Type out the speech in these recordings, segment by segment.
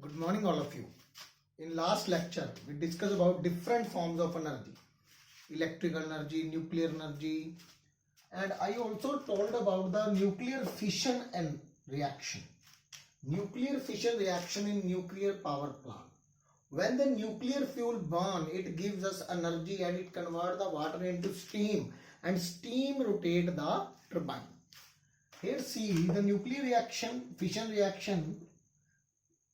Good morning, all of you. In last lecture, we discussed about different forms of energy, electrical energy, nuclear energy, and I also told about the nuclear fission and reaction. Nuclear fission reaction in nuclear power plant. When the nuclear fuel burn, it gives us energy and it converts the water into steam, and steam rotate the turbine. Here see the nuclear reaction, fission reaction.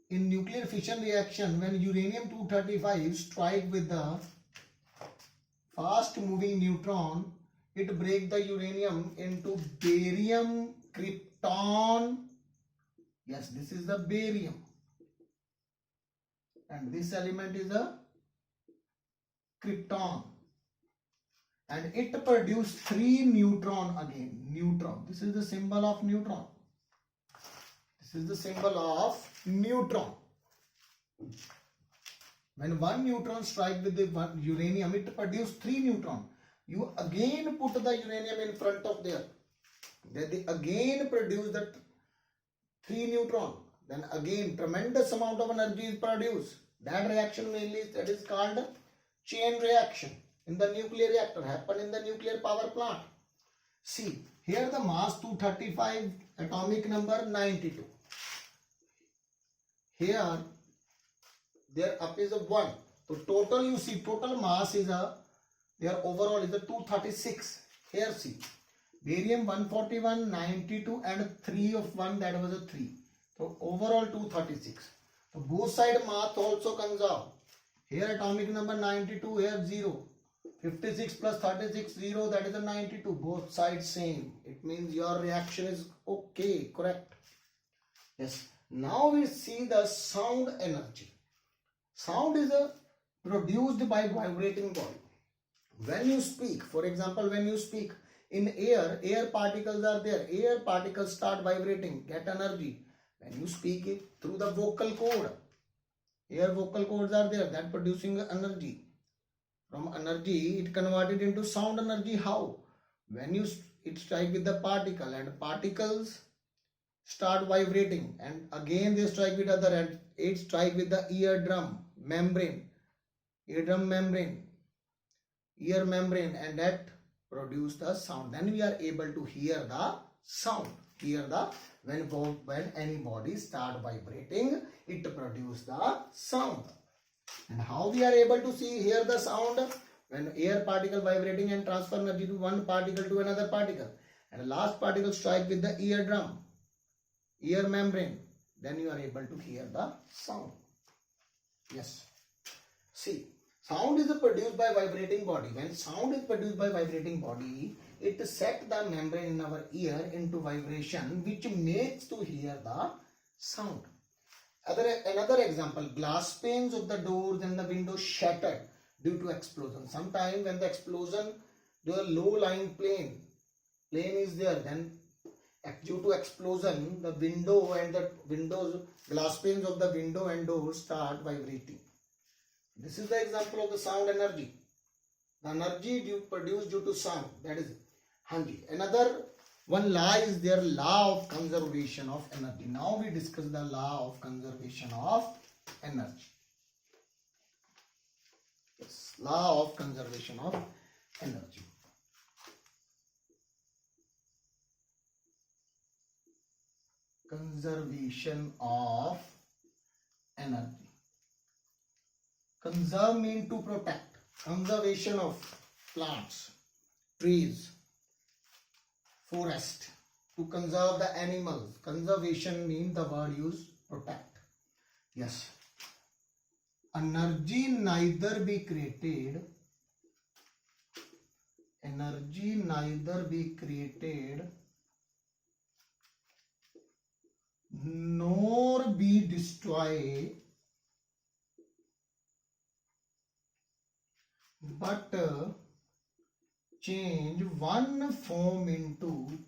In nuclear fission reaction, when uranium-235 strike with the fast moving neutron, it breaks the uranium into barium krypton. Yes, this is the barium, and this element is a krypton, and it produces 3 neutron again. Neutron, this is the symbol of neutron. This is the symbol of neutron. When one neutron strikes with the uranium, it produces 3 neutron. You again put the uranium in front of there. Then they again produce that 3 neutron. Then again tremendous amount of energy is produced. That reaction mainly that is called chain reaction in the nuclear reactor, happen in the nuclear power plant. See, here the mass 235, atomic number 92. Here their up is a 1. So total you see, total mass is a, their overall is a 236. Here see, barium 141, 92 and 3 of 1, that was a 3. So overall 236. So both side mass also comes out. Here atomic number 92, here 0. 56 plus 36, 0, that is a 92. Both sides same. It means your reaction is okay, correct. Yes. Now we see the sound energy. Sound is produced by vibrating body. When you speak, for example, when you speak in air, air particles are there. Air particles start vibrating, get energy. When you speak it through the vocal cord, air vocal cords are there, that producing energy. From energy, it converted into sound energy. How? When you it strike with the particle, and particles start vibrating, and again they strike with other, and it strike with the eardrum membrane, eardrum membrane, ear membrane, and that produce the sound. Then we are able to hear the sound. Hear the when any body start vibrating, it produce the sound. And how we are able to hear the sound? When air particle vibrating and transfer energy to one particle to another particle, and the last particle strike with the eardrum, ear membrane, then you are able to hear the sound. Yes. See, sound is produced by vibrating body. When sound is produced by vibrating body, it sets the membrane in our ear into vibration, which makes to hear the sound. Another example, glass panes of the doors and the windows shattered due to explosion. Sometimes when the explosion, the low-lying plane is there, then due to explosion, the window and the windows, glass panes of the window and doors start vibrating. This is the example of the sound energy. The energy produced due to sound, that is hanji. Another one law is their law of conservation of energy. Now we discuss the law of conservation of energy. Yes, law of conservation of energy. Conservation of energy. Conserve means to protect. Conservation of plants, trees, forest. To conserve the animals. Conservation means the word used protect. Yes. Energy neither be created. Energy neither be created nor be destroyed, but change one form into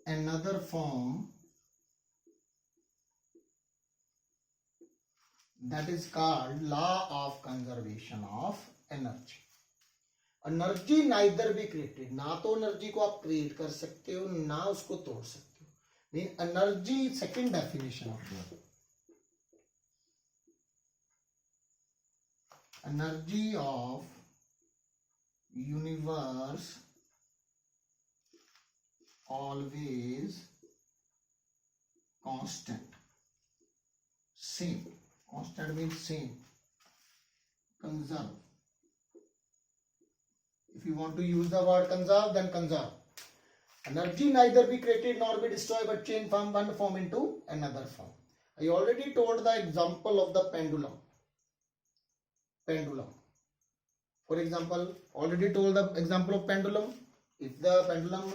another form, that is called law of conservation of energy. Energy neither be created, ना तो energy को आप create कर सकते हो ना उसको तोड़ सकते हो. Mean energy second definition of the energy of universe always constant, same. Constant means same. Conserve. If you want to use the word conserve, then conserve. Energy neither be created nor be destroyed but change from one form into another form. I already told the example of the pendulum. For example, already told the example of pendulum. If the pendulum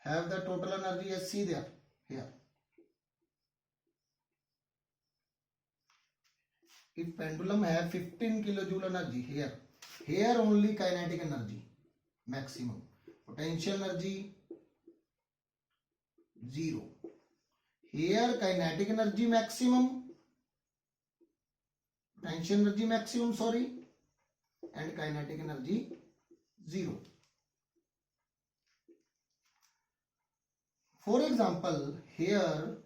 have the total energy as see there, here. If pendulum have 15 kilojoule energy, here only kinetic energy maximum, potential energy 0. Here kinetic energy maximum, potential energy maximum, sorry, and kinetic energy 0. For example, here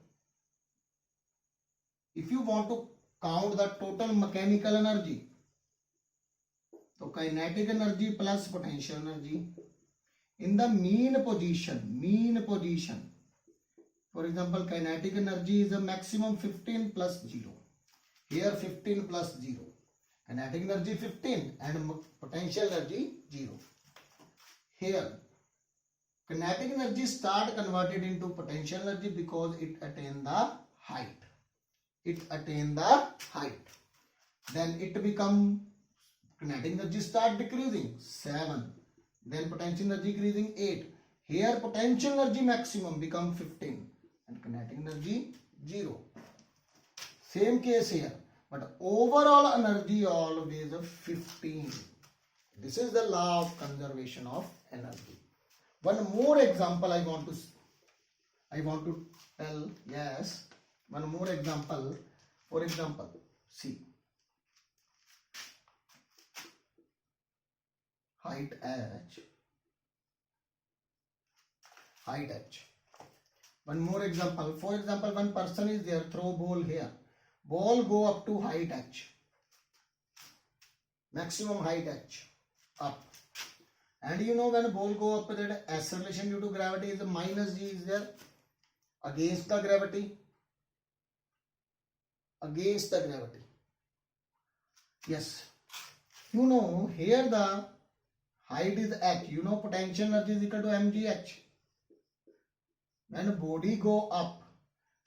if you want to count the total mechanical energy, so kinetic energy plus potential energy in the mean position. For example, kinetic energy is a maximum 15 plus 0. Here 15 plus 0. Kinetic energy 15 and potential energy 0. Here kinetic energy start converted into potential energy because it attain the height. Then it become, kinetic energy start decreasing 7. Then potential energy increasing 8. Here potential energy maximum become 15 and kinetic energy 0. Same case here, but overall energy always 15. This is the law of conservation of energy. One more example I want to tell. Yes, one more example. For example, see, height h. One more example. For example, one person is there, throw ball here. Ball go up to height h. Maximum height h. Up. And you know when ball go up, that acceleration due to gravity is minus g is there against the gravity. Yes. You know here the height is h. You know potential energy is equal to mgh. When body go up,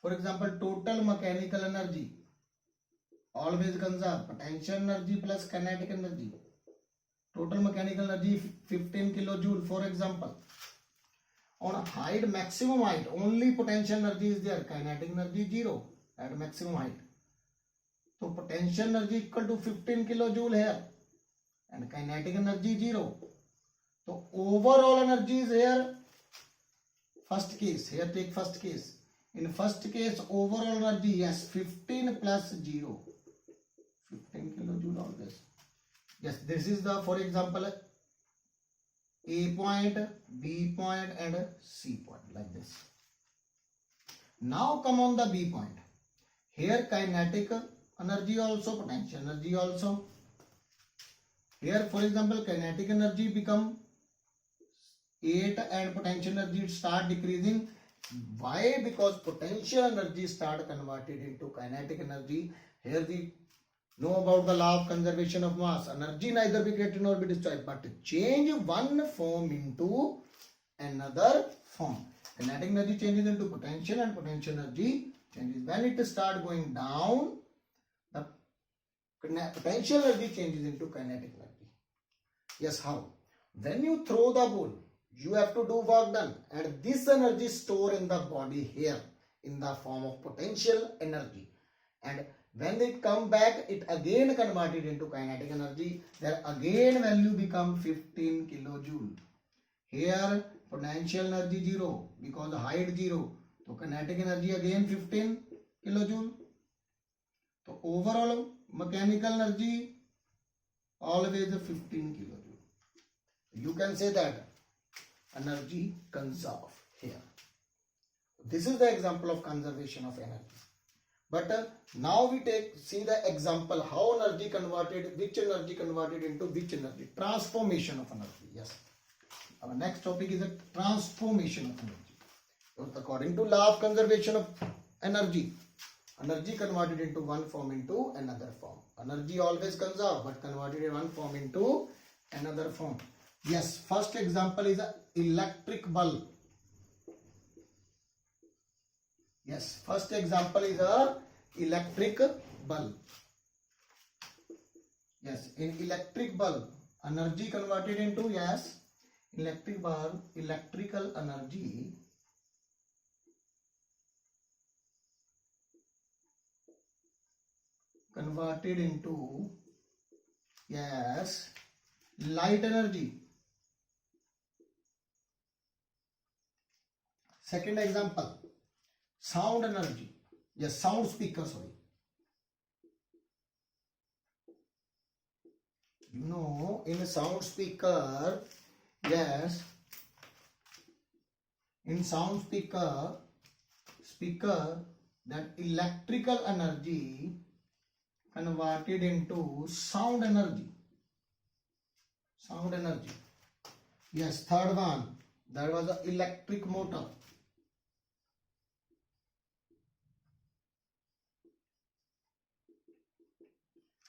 for example, total mechanical energy always conserve potential energy plus kinetic energy. Total mechanical energy 15 kilojoule, for example. On height, maximum height, only potential energy is there, kinetic energy 0 at maximum height. So potential energy equal to 15 kilojoule here and kinetic energy 0. So overall energy is here. First case, here take first case. In first case, overall energy, yes, 15 plus 0. 15 kilojoule always. Yes, this is the, for example, A point, B point and C point, like this. Now come on the B point. Here kinetic energy also, potential energy also. Here for example, kinetic energy become 8 and potential energy start decreasing. Why? Because potential energy start converted into kinetic energy. Here we know about the law of conservation of mass. Energy neither be created nor be destroyed, but change one form into another form. Kinetic energy changes into potential and potential energy changes. When it start going down, the potential energy changes into kinetic energy. Yes, how? When you throw the ball, you have to do work done, and this energy stored in the body here in the form of potential energy, and when it come back, it again converted into kinetic energy. There again value become 15 kilojoule. Here potential energy 0 because height 0. So kinetic energy again 15 kilojoule. So overall mechanical energy always 15 kilojoule. You can say that energy conserve here. This is the example of conservation of energy. But now we see the example how energy converted, which energy converted into which energy. Transformation of energy. Yes. Our next topic is a transformation of energy. So according to law of conservation of energy, energy converted into one form into another form. Energy always conserved, but converted in one form into another form. Yes, first example is an electric bulb. Yes, first example is a electric bulb. Yes, in electric bulb, energy converted into, yes, electric bulb, electrical energy converted into, yes, light energy. Second example, sound energy. Yes, sound speaker, sorry. You know, in a sound speaker, yes, in sound speaker, that electrical energy converted into sound energy. Sound energy. Yes, third one, that was an electric motor.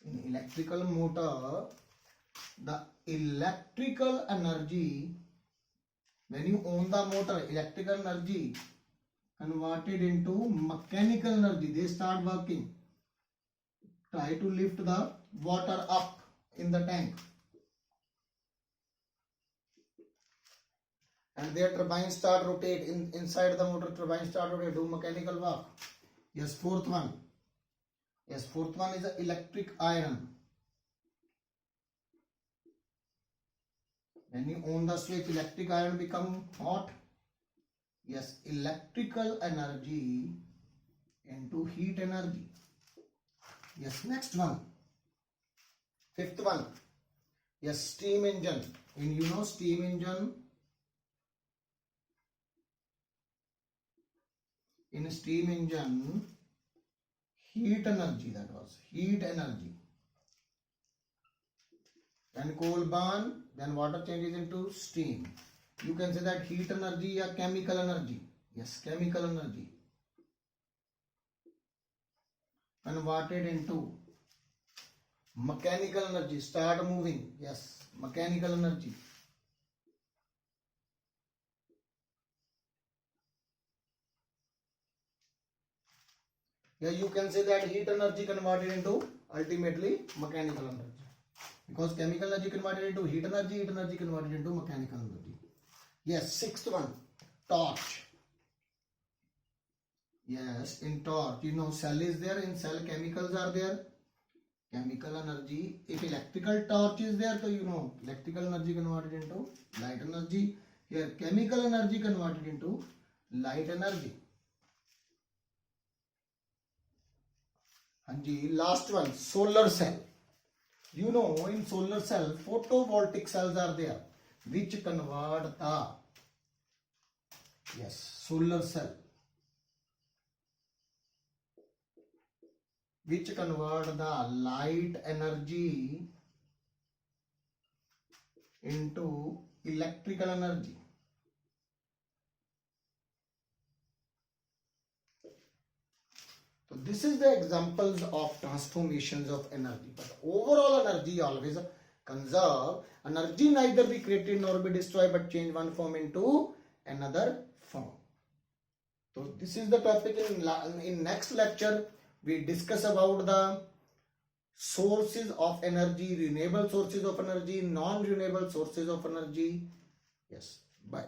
In electrical motor, the electrical energy, when you own the motor, electrical energy converted into mechanical energy. They start working. Try to lift the water up in the tank. And their turbines start rotate inside the motor. Turbines start rotate, do mechanical work. Yes, fourth one. Yes, fourth one is the electric iron. When you on the switch, electric iron become hot. Yes, electrical energy into heat energy. Yes, next one. Fifth one. Yes, steam engine. And you know steam engine. In a steam engine, heat energy, that was heat energy. Then coal burn, then water changes into steam. You can say that heat energy or chemical energy. Yes, chemical energy converted into mechanical energy. Start moving. Yes, mechanical energy. Yeah, you can say that heat energy converted into ultimately mechanical energy. Because chemical energy converted into heat energy converted into mechanical energy. Yes, sixth one, torch. Yes, in torch, you know cell is there, in cell chemicals are there. Chemical energy, if electrical torch is there, so you know electrical energy converted into light energy. Here chemical energy converted into light energy. Hanji, last one, solar cell. You know, in solar cell, photovoltaic cells are there, which convert the, yes, solar cell, which convert the light energy into electrical energy. So this is the examples of transformations of energy. But overall energy always conserve. Energy neither be created nor be destroyed, but change one form into another form. So this is the topic. In next lecture we discuss about the sources of energy, renewable sources of energy, non-renewable sources of energy. Yes, bye.